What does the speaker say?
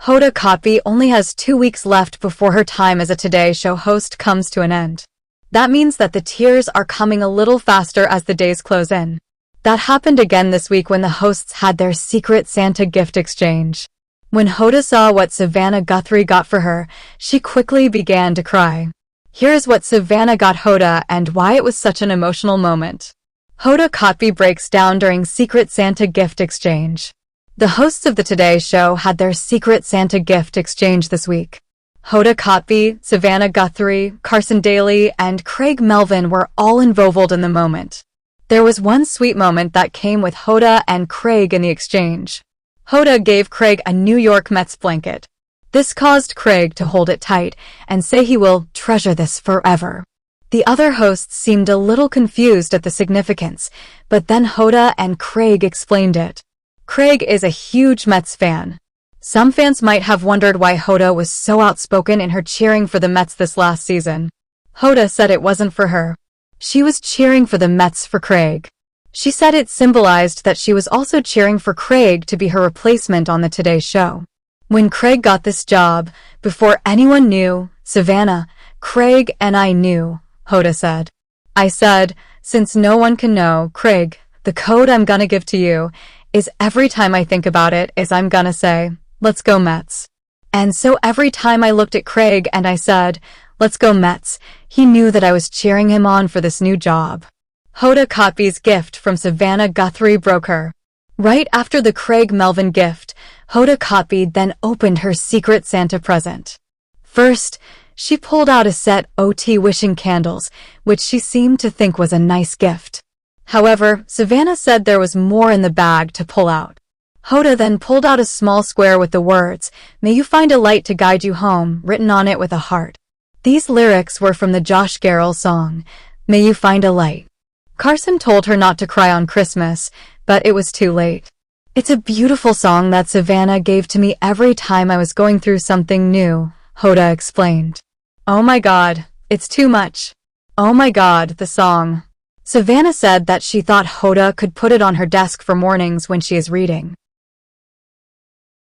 Hoda Kotb only has 2 weeks left before her time as a Today Show host comes to an end. That means that the tears are coming a little faster as the days close in. That happened again this week when the hosts had their secret Santa gift exchange. When Hoda saw what Savannah Guthrie got for her, she quickly began to cry. Here's what Savannah got Hoda and why it was such an emotional moment. Hoda Kotb breaks down during secret Santa gift exchange. The hosts of the Today Show had their secret Santa gift exchange this week. Hoda Kotb, Savannah Guthrie, Carson Daly, and Craig Melvin were all involved in the moment. There was one sweet moment that came with Hoda and Craig in the exchange. Hoda gave Craig a New York Mets blanket. This caused Craig to hold it tight and say he will treasure this forever. The other hosts seemed a little confused at the significance, but then Hoda and Craig explained it. Craig is a huge Mets fan. Some fans might have wondered why Hoda was so outspoken in her cheering for the Mets this last season. Hoda said it wasn't for her. She was cheering for the Mets for Craig. She said it symbolized that she was also cheering for Craig to be her replacement on the Today Show. When Craig got this job, before anyone knew, Savannah, Craig and I knew, Hoda said. I said, since no one can know, Craig, the code I'm gonna give to you is every time I think about it is I'm gonna say, let's go Mets. And so every time I looked at Craig and I said, let's go Mets, he knew that I was cheering him on for this new job. Hoda Kotb's gift from Savannah Guthrie broke her. Right after the Craig Melvin gift, Hoda Kotb then opened her secret Santa present. First, she pulled out a set OT wishing candles, which she seemed to think was a nice gift. However, Savannah said there was more in the bag to pull out. Hoda then pulled out a small square with the words, "May you find a light to guide you home," written on it with a heart. These lyrics were from the Josh Garrel song, "May You Find a Light." Carson told her not to cry on Christmas, but it was too late. It's a beautiful song that Savannah gave to me every time I was going through something new, Hoda explained. Oh my God, it's too much. Oh my God, the song. Savannah said that she thought Hoda could put it on her desk for mornings when she is reading.